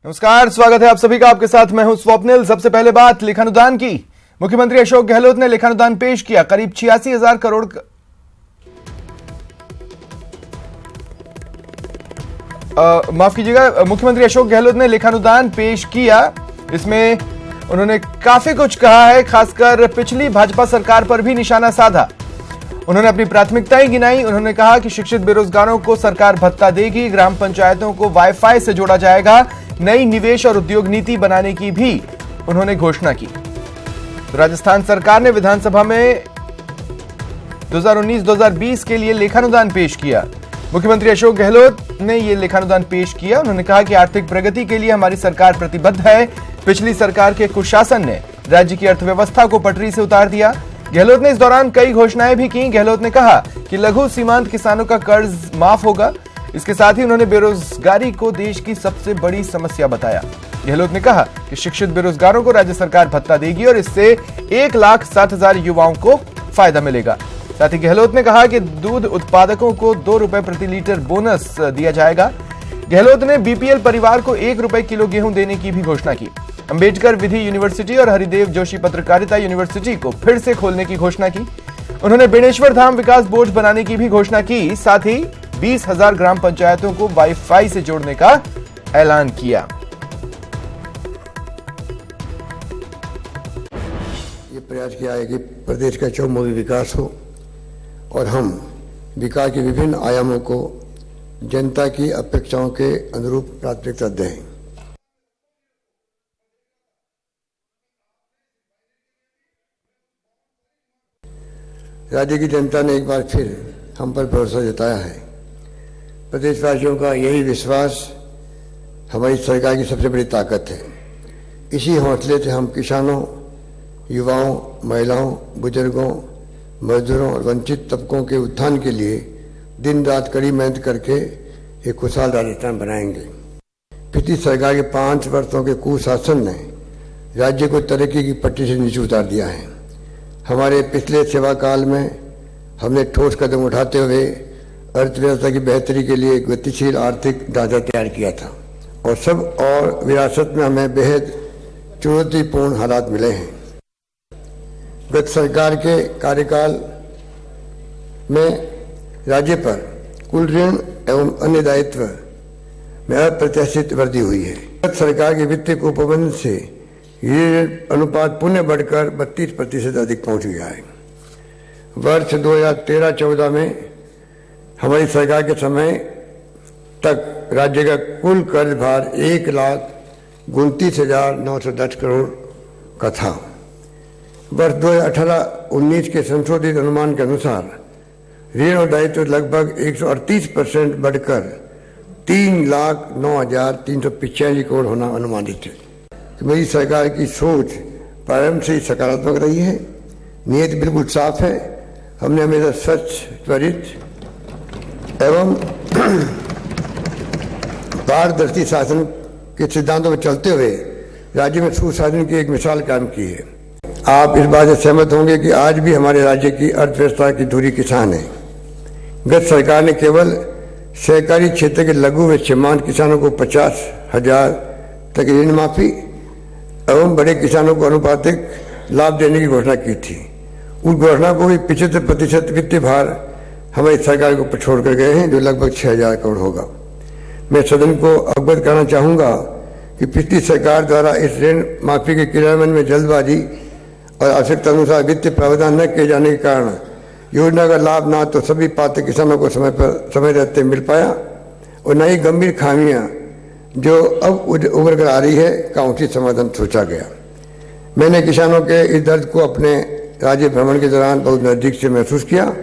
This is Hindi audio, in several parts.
नमस्कार, स्वागत है आप सभी का। आपके साथ मैं हूं स्वप्निल। सबसे पहले बात लेखानुदान की। मुख्यमंत्री अशोक गहलोत ने लेखानुदान पेश किया। करीब 86,000 करोड़ माफ कीजिएगा, मुख्यमंत्री अशोक गहलोत ने लेखानुदान पेश किया। इसमें उन्होंने काफी कुछ कहा है, खासकर पिछली भाजपा सरकार पर भी निशाना साधा। उन्होंने अपनी प्राथमिकताएं गिनाई। उन्होंने कहा कि शिक्षित बेरोजगारों को सरकार भत्ता देगी, ग्राम पंचायतों को वाईफाई से जोड़ा जाएगा, नई निवेश और उद्योग नीति बनाने की भी उन्होंने घोषणा की। तो राजस्थान सरकार ने विधानसभा में 2019-2020 के लिए लेखानुदान पेश किया। मुख्यमंत्री अशोक गहलोत ने यह लेखानुदान पेश किया। उन्होंने कहा कि आर्थिक प्रगति के लिए हमारी सरकार प्रतिबद्ध है। पिछली सरकार के कुशासन ने राज्य की अर्थव्यवस्था को पटरी से उतार दिया। गहलोत ने इस दौरान कई घोषणाएं भी की। गहलोत ने कहा कि लघु सीमांत किसानों का कर्ज माफ होगा। इसके साथ ही उन्होंने बेरोजगारी को देश की सबसे बड़ी समस्या बताया। गहलोत ने कहा कि शिक्षित बेरोजगारों को राज्य सरकार भत्ता देगी और इससे 1,07,000 युवाओं को फायदा मिलेगा। साथ ही गहलोत ने कहा कि दूध उत्पादकों को 2 रुपए प्रति लीटर बोनस दिया जाएगा। गहलोत ने बीपीएल परिवार को 1 रुपए किलो गेहूं देने की भी घोषणा की। अंबेडकर विधि यूनिवर्सिटी और हरिदेव जोशी पत्रकारिता यूनिवर्सिटी को फिर से खोलने की घोषणा की। उन्होंने बेणेश्वर धाम विकास बोर्ड बनाने की भी घोषणा की। साथ ही 20,000 ग्राम पंचायतों को वाईफाई से जोड़ने का ऐलान किया। ये प्रयास किया है कि प्रदेश का चौमुखी विकास हो और हम विकास के विभिन्न आयामों को जनता की अपेक्षाओं के अनुरूप प्राथमिकता दें। राज्य की जनता ने एक बार फिर हम पर भरोसा जताया है। प्रदेशवासियों का यही विश्वास हमारी सरकार की सबसे बड़ी ताकत है। इसी हौसले से हम किसानों, युवाओं, महिलाओं, बुजुर्गों, मजदूरों और वंचित तबकों के उत्थान के लिए दिन रात कड़ी मेहनत करके एक खुशहाल राजस्थान बनाएंगे। पिछली सरकार के 5 वर्षों के कुशासन ने राज्य को तरक्की की पट्टी से नीचे उतार दिया है। हमारे पिछले सेवा काल में हमने ठोस कदम उठाते हुए अर्थव्यवस्था की बेहतरी के लिए गतिशील आर्थिक ढांचा तैयार किया था और विरासत में हमें बेहद चुनौतीपूर्ण हालात मिले हैं। गत सरकार के कार्यकाल में राज्य पर कुल ऋण एवं अन्य दायित्व में अप्रत्याशित वृद्धि हुई है। गत सरकार के वित्तीय कुप्रबंधन से ये अनुपात पुनः बढ़कर 32% अधिक पहुंच गया है। वर्ष 2013-14 में हमारी सरकार के समय तक राज्य का कुल कर्ज भार 1,29,910 करोड़ का था। वर्ष 2018-19 के संशोधित अनुमान के अनुसार ऋण और दायित्व लगभग 138% बढ़कर 3,09,385 करोड़ होना अनुमानित है। मेरी सरकार की सोच प्रारंभ से ही सकारात्मक रही है। नीयत बिल्कुल साफ है। हमने हमेशा सच, त्वरित एवं पारदर्शी शासन के सिद्धांतों में चलते हुए राज्य में सुशासन की एक मिसाल कायम की है। आप इस बात से सहमत होंगे कि आज भी हमारे राज्य की अर्थव्यवस्था की धुरी किसान है। गत सरकार ने केवल सहकारी क्षेत्र के लघु व सीमांत किसानों को 50,000 तक ऋण माफी एवं बड़े किसानों को अनुपातिक लाभ देने की घोषणा की थी। उस घोषणा को भी 75% वित्तीय भार हमारी सरकार को छोड़ कर गए हैं, जो लगभग 6,000 करोड़ होगा। मैं सदन को अवगत करना चाहूंगा कि पिछली सरकार द्वारा इस ऋण माफी के क्रियान्वयन में जल्दबाजी और आवश्यकता अनुसार वित्तीय प्रावधान न किए जाने के कारण योजना का लाभ ना तो सभी पात्र किसानों को समय रहते मिल पाया और न ही गंभीर खामियां जो अब उभर कर आ रही है का उचित समाधान सोचा गया। मैंने किसानों के इस दर्द को अपने राज्य भ्रमण के दौरान बहुत नजदीक से महसूस किया।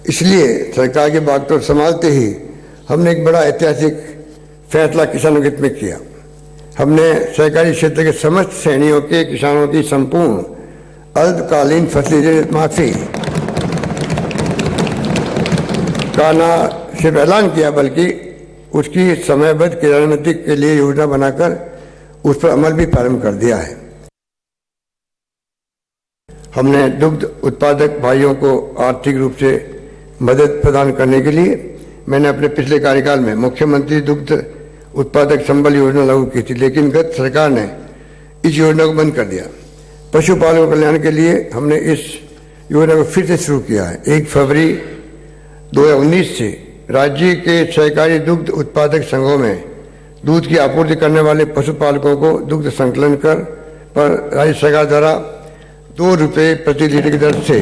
इसलिए सरकार के बागडोर संभालते ही हमने एक बड़ा ऐतिहासिक फैसला किसानों के हित में किया। हमने सहकारी क्षेत्र के समस्त श्रेणियों के किसानों की संपूर्ण अल्पकालीन फसली ऋण माफी का न सिर्फ ऐलान किया बल्कि उसकी समयबद्ध क्रियान्वयन के लिए योजना बनाकर उस पर अमल भी प्रारंभ कर दिया है। हमने दुग्ध उत्पादक भाइयों को आर्थिक रूप से मदद प्रदान करने के लिए मैंने अपने पिछले कार्यकाल में मुख्यमंत्री दुग्ध उत्पादक संबल योजना लागू की थी, लेकिन गत सरकार ने इस योजना को बंद कर दिया। पशुपालकों के कल्याण के लिए हमने इस योजना को फिर से शुरू किया है। 1 फरवरी 2019 से राज्य के सहकारी दुग्ध उत्पादक संघों में दूध की आपूर्ति करने वाले पशुपालकों को दुग्ध संकलन कर पर राज्य सरकार द्वारा 2 रुपये प्रति लीटर की दर से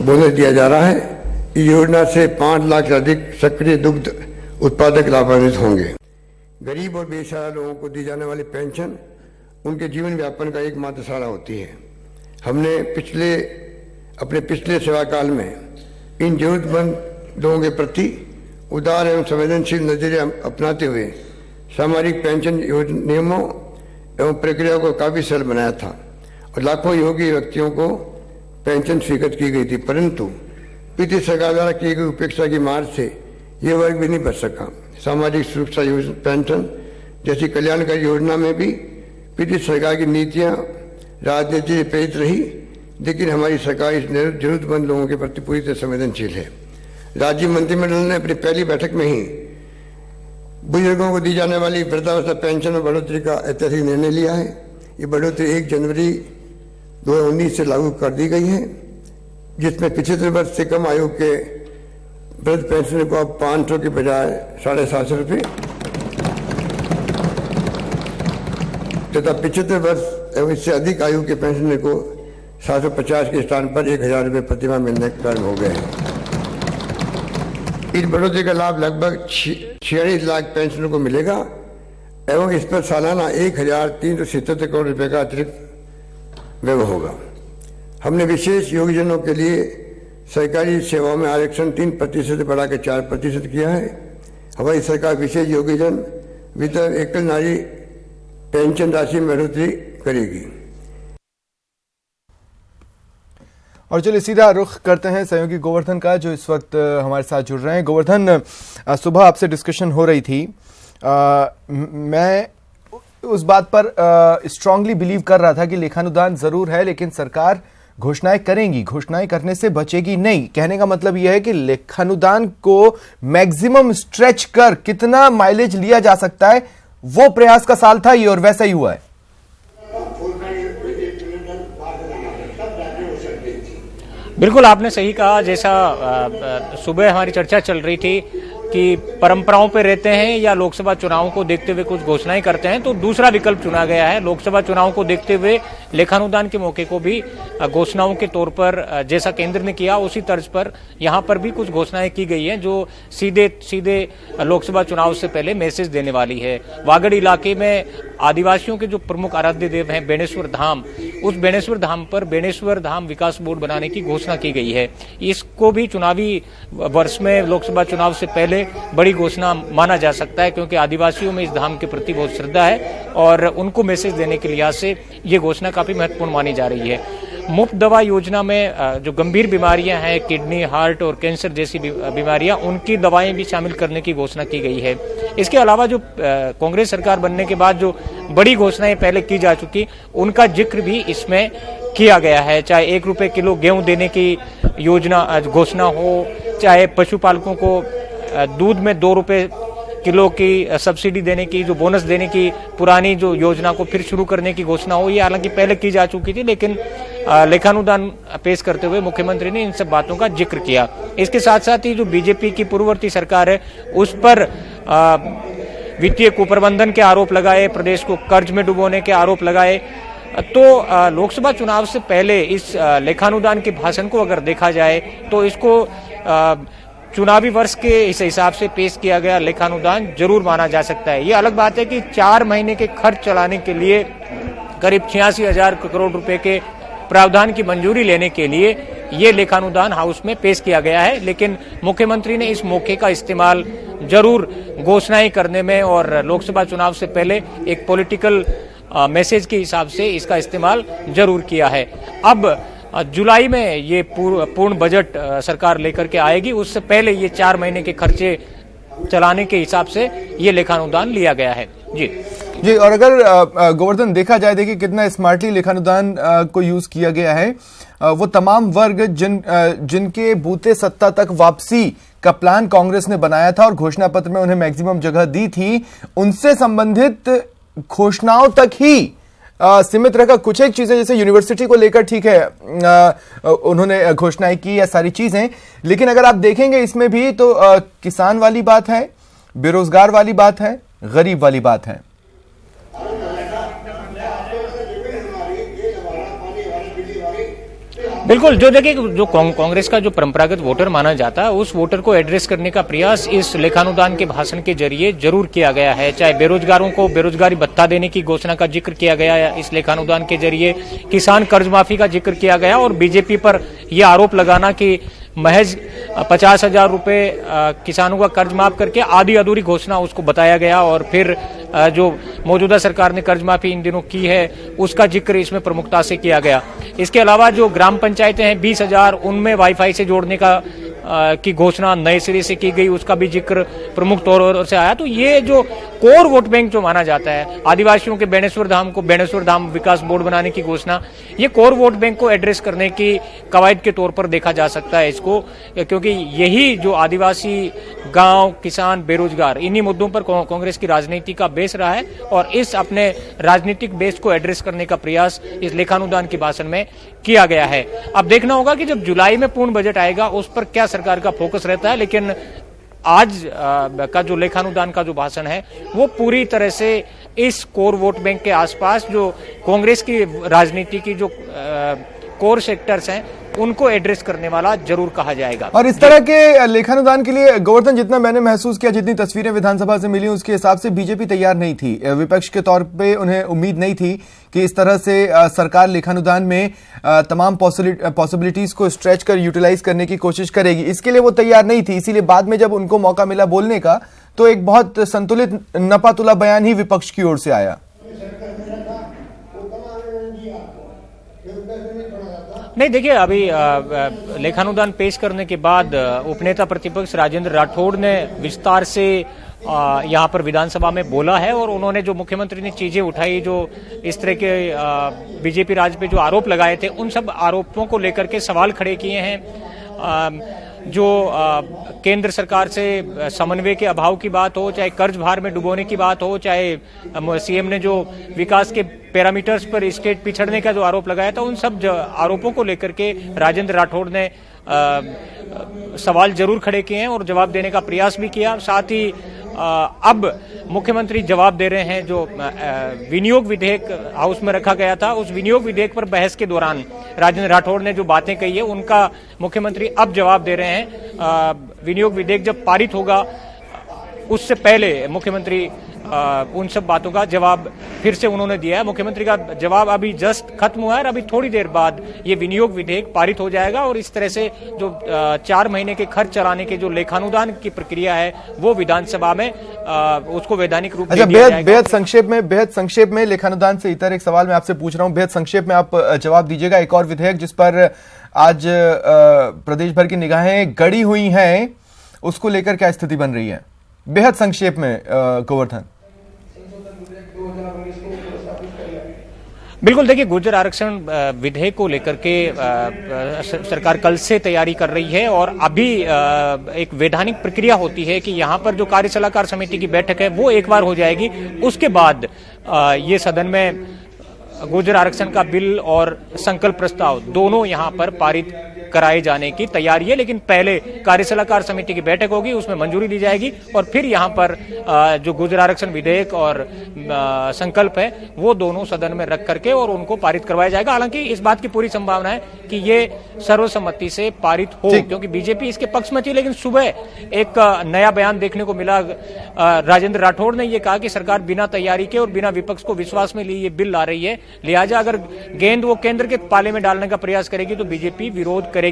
बोनस दिया जा रहा है। इस योजना से 5 लाख से अधिक सक्रिय दुग्ध उत्पादक लाभान्वित होंगे। गरीब और बेसहारा लोगों को दी जाने वाली पेंशन उनके जीवन व्यापन का एकमात्र सहारा होती है। हमने अपने पिछले सेवा काल में इन जरूरतमंद लोगों के प्रति उदार एवं संवेदनशील नजरिया अपनाते हुए सामाजिक पेंशन नियमों एवं प्रक्रिया को काफी सरल बनाया था और लाखों योग्य व्यक्तियों को पेंशन स्वीकृत की गई थी, परंतु पिछली सरकार द्वारा की गई उपेक्षा की मार से ये वर्ग भी नहीं बच सका। सामाजिक सुरक्षा पेंशन जैसी कल्याणकारी योजना में भी पिछली सरकार की नीतियां राजनीति से प्रेरित रही, लेकिन हमारी सरकार इस जरूरतमंद लोगों के प्रति पूरी तरह संवेदनशील है। राज्य मंत्रिमंडल ने अपनी पहली बैठक में ही बुजुर्गों को दी जाने वाली वृद्धावस्था पेंशन में बढ़ोतरी का ऐतिहासिक निर्णय लिया है। ये बढ़ोतरी 1 जनवरी 2019 से लागू कर दी गई है, जिसमें 75 वर्ष से कम आयु के वृद्ध पेंशनर को अब 500 के बजाय 750 रुपये तथा 75 वर्ष एवं इससे अधिक आयु के पेंशनर को 750 के स्थान पर 1000 रुपये प्रतिमाह मिलने के कारण हो गए हैं। इस बढ़ोतरी का लाभ लगभग 46 लाख पेंशनरों को मिलेगा एवं इस पर सालाना 1377 करोड़ रुपए का अतिरिक्त व्यय होगा। हमने विशेष योग्यजनों के लिए सरकारी सेवाओं में आरक्षण 3% से बढ़ाकर 4% किया है। हमारी सरकार विशेष योग्यजन वितरण एकल नारी पेंशन राशि में बढ़ोतरी करेगी। और चलिए सीधा रुख करते हैं सहयोगी गोवर्धन का, जो इस वक्त हमारे साथ जुड़ रहे हैं। गोवर्धन, सुबह आपसे डिस्कशन हो रही थी, मैं उस बात पर स्ट्रांगली बिलीव कर रहा था कि लेखानुदान जरूर है, लेकिन सरकार घोषणाएं करेंगी, घोषणाएं करने से बचेगी नहीं। कहने का मतलब यह है कि लेखानुदान को मैक्सिमम स्ट्रेच कर कितना माइलेज लिया जा सकता है, वो प्रयास का साल था ये, और वैसा ही हुआ है। बिल्कुल आपने सही कहा। जैसा सुबह हमारी चर्चा चल रही थी कि परंपराओं पे रहते हैं या लोकसभा चुनावों को देखते हुए कुछ घोषणाएं करते हैं, तो दूसरा विकल्प चुना गया है। लोकसभा चुनाव को देखते हुए लेखानुदान के मौके को भी घोषणाओं के तौर पर जैसा केंद्र ने किया उसी तर्ज पर यहां पर भी कुछ घोषणाएं की गई हैं, जो सीधे लोकसभा चुनाव से पहले मैसेज देने वाली है। वागड़ इलाके में आदिवासियों के जो प्रमुख आराध्य देव हैं बेणेश्वर धाम, उस बेणेश्वर धाम पर बेणेश्वर धाम विकास बोर्ड बनाने की घोषणा की गई है। इसको भी चुनावी वर्ष में लोकसभा चुनाव से पहले बड़ी घोषणा माना जा सकता है, क्योंकि आदिवासियों में इस धाम के प्रति बहुत श्रद्धा है और उनको मैसेज देने के लिहाज से ये घोषणा काफी महत्वपूर्ण मानी जा रही है। मुफ्त दवा योजना में जो गंभीर बीमारियां हैं, किडनी, हार्ट और कैंसर जैसी बीमारियां, उनकी दवाएं भी शामिल करने की घोषणा की गई है। इसके अलावा जो कांग्रेस सरकार बनने के बाद जो बड़ी घोषणाएं पहले की जा चुकी, उनका जिक्र भी इसमें किया गया है। चाहे 1 रुपये किलो गेहूं देने की योजना घोषणा हो, चाहे पशुपालकों को दूध में 2 रुपये किलो की सब्सिडी देने की, जो बोनस देने की पुरानी जो योजना को फिर शुरू करने की घोषणा हो, ये हालांकि पहले की जा चुकी थी, लेकिन लेखानुदान पेश करते हुए मुख्यमंत्री ने इन सब बातों का जिक्र किया। इसके साथ साथ ही जो बीजेपी की पूर्ववर्ती सरकार है उस पर वित्तीय कुप्रबंधन के आरोप लगाए, प्रदेश को कर्ज में डुबोने के आरोप लगाए। तो लोकसभा चुनाव से पहले इस लेखानुदान के भाषण को अगर देखा जाए तो इसको चुनावी वर्ष के इस हिसाब से पेश किया गया लेखानुदान जरूर माना जा सकता है। ये अलग बात है कि 4 महीने के खर्च चलाने के लिए करीब 86,000 करोड़ रुपए के प्रावधान की मंजूरी लेने के लिए ये लेखानुदान हाउस में पेश किया गया है, लेकिन मुख्यमंत्री ने इस मौके का इस्तेमाल जरूर घोषणाएं करने में और लोकसभा चुनाव से पहले एक पॉलिटिकल मैसेज के हिसाब से इसका इस्तेमाल जरूर किया है। अब जुलाई में ये पूर्ण बजट सरकार लेकर के आएगी, उससे पहले ये 4 महीने के खर्चे चलाने के हिसाब से ये लेखानुदान लिया गया है। जी, और अगर गोवर्धन देखा जाए, देखिए कितना स्मार्टली लेखानुदान को यूज किया गया है। वो तमाम वर्ग जिनके बूते सत्ता तक वापसी का प्लान कांग्रेस ने बनाया था और घोषणा पत्र में उन्हें मैक्सिमम जगह दी थी, उनसे संबंधित घोषणाओं तक ही सीमित रहकर कुछ एक चीजें, जैसे यूनिवर्सिटी को लेकर ठीक है उन्होंने घोषणाएं की या सारी चीजें, लेकिन अगर आप देखेंगे इसमें भी तो किसान वाली बात है, बेरोजगार वाली बात है, गरीब वाली बात है। बिल्कुल, जो देखिए जो कांग्रेस का जो परंपरागत वोटर माना जाता है, उस वोटर को एड्रेस करने का प्रयास इस लेखानुदान के भाषण के जरिए जरूर किया गया है। चाहे बेरोजगारों को बेरोजगारी भत्ता देने की घोषणा का जिक्र किया गया है इस लेखानुदान के जरिए, किसान कर्ज माफी का जिक्र किया गया और बीजेपी पर यह आरोप लगाना कि महज 50,000 रुपए किसानों का कर्ज माफ करके आधी अधूरी घोषणा उसको बताया गया और फिर जो मौजूदा सरकार ने कर्ज माफी इन दिनों की है उसका जिक्र इसमें प्रमुखता से किया गया। इसके अलावा जो ग्राम पंचायतें हैं 20,000 उनमें वाईफाई से जोड़ने का की घोषणा नए सिरे से की गई, उसका भी जिक्र प्रमुख तौर से आया। तो ये जो कोर वोट बैंक जो माना जाता है, आदिवासियों के बेणेश्वर धाम को बेणेश्वर धाम विकास बोर्ड बनाने की घोषणा, ये कोर वोट बैंक को एड्रेस करने की कवायद के तौर पर देखा जा सकता है इसको, क्योंकि यही जो आदिवासी गांव, किसान, बेरोजगार, इन्हीं मुद्दों पर कांग्रेस की राजनीति का बेस रहा है और इस अपने राजनीतिक बेस को एड्रेस करने का प्रयास इस लेखानुदान के भाषण में किया गया है। अब देखना होगा कि जब जुलाई में पूर्ण बजट आएगा उस पर क्या सरकार का फोकस रहता है, लेकिन आज का जो लेखानुदान का जो भाषण है वो पूरी तरह से इस कोर वोट बैंक के आसपास जो कांग्रेस की राजनीति की जो कोर सेक्टर्स हैं उनको एड्रेस करने वाला जरूर कहा जाएगा। और इस तरह के लेखानुदान के लिए गोवर्धन, जितना मैंने महसूस किया, जितनी तस्वीरें विधानसभा से मिली उसके हिसाब से बीजेपी तैयार नहीं थी, विपक्ष के तौर पे उन्हें उम्मीद नहीं थी कि इस तरह से सरकार लेखानुदान में तमाम पॉसिबिलिटीज को स्ट्रेच कर यूटिलाइज करने की कोशिश करेगी, इसके लिए वो तैयार नहीं थी। इसीलिए बाद में जब उनको मौका मिला बोलने का तो एक बहुत संतुलित नपातुला बयान ही विपक्ष की ओर से आया। नहीं, देखिए अभी लेखानुदान पेश करने के बाद उपनेता प्रतिपक्ष राजेंद्र राठौड़ ने विस्तार से यहाँ पर विधानसभा में बोला है और उन्होंने जो मुख्यमंत्री ने चीजें उठाई, जो इस तरह के बीजेपी राज पे जो आरोप लगाए थे, उन सब आरोपों को लेकर के सवाल खड़े किए हैं। जो केंद्र सरकार से समन्वय के अभाव की बात हो, चाहे कर्ज भार में डुबोने की बात हो, चाहे सीएम ने जो विकास के पैरामीटर्स पर स्टेट पिछड़ने का जो आरोप लगाया था, उन सब आरोपों को लेकर के राजेंद्र राठौड़ ने सवाल जरूर खड़े किए हैं और जवाब देने का प्रयास भी किया। साथ ही अब मुख्यमंत्री जवाब दे रहे हैं। जो विनियोग विधेयक हाउस में रखा गया था, उस विनियोग विधेयक पर बहस के दौरान राजेंद्र राठौड़ ने जो बातें कही है उनका मुख्यमंत्री अब जवाब दे रहे हैं। विनियोग विधेयक जब पारित होगा उससे पहले मुख्यमंत्री उन सब बातों का जवाब फिर से उन्होंने दिया है। मुख्यमंत्री का जवाब अभी जस्ट खत्म हुआ है और अभी थोड़ी देर बाद ये विनियोग विधेयक पारित हो जाएगा और इस तरह से जो 4 महीने के खर्च चलाने के जो लेखानुदान की प्रक्रिया है वो विधानसभा में उसको वैधानिक रूप दिया जाएगा। बेहद संक्षेप में लेखानुदान से इतर एक सवाल मैं आपसे पूछ रहा हूं, बेहद संक्षेप में आप जवाब दीजिएगा। एक और विधेयक जिस पर आज प्रदेश भर की निगाहें गड़ी हुई हैं, उसको लेकर क्या स्थिति बन रही है? बेहद संक्षेप में गोवर्धन। बिल्कुल, देखिए गुर्जर आरक्षण विधेयक को लेकर के सरकार कल से तैयारी कर रही है और अभी एक वैधानिक प्रक्रिया होती है कि यहाँ पर जो कार्य सलाहकार समिति की बैठक है वो एक बार हो जाएगी, उसके बाद ये सदन में गुर्जर आरक्षण का बिल और संकल्प प्रस्ताव दोनों यहाँ पर पारित कराए जाने की तैयारी है। लेकिन पहले कार्य सलाहकार समिति की बैठक होगी, उसमें मंजूरी दी जाएगी और फिर यहाँ पर जो गुर्जर आरक्षण विधेयक और संकल्प है वो दोनों सदन में रख करके और उनको पारित करवाया जाएगा। हालांकि इस बात की पूरी संभावना है कि ये सर्वसम्मति से पारित हो, क्योंकि बीजेपी इसके पक्ष में थी। लेकिन सुबह एक नया बयान देखने को मिला, राजेंद्र राठौड़ ने यह कहा कि सरकार बिना तैयारी के और बिना विपक्ष को विश्वास में लिए ये बिल ला रही है, लिहाजा अगर गेंद वो केंद्र के पाले में डालने का प्रयास करेगी तो बीजेपी विरोध करेगी।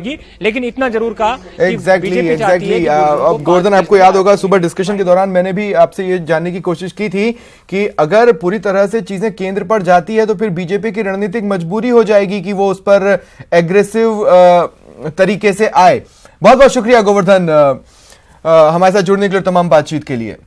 लेकिन इतना जरूर कहा एग्जैक्टली। अब गोवर्धन, आपको याद होगा सुबह डिस्कशन के दौरान मैंने भी आपसे ये जानने की कोशिश की थी कि अगर पूरी तरह से चीजें केंद्र पर जाती है तो फिर बीजेपी की रणनीतिक मजबूरी हो जाएगी कि वो उस पर एग्रेसिव तरीके से आए। बहुत बहुत शुक्रिया गोवर्धन हमारे साथ जुड़ने के लिए, तमाम बातचीत के लिए।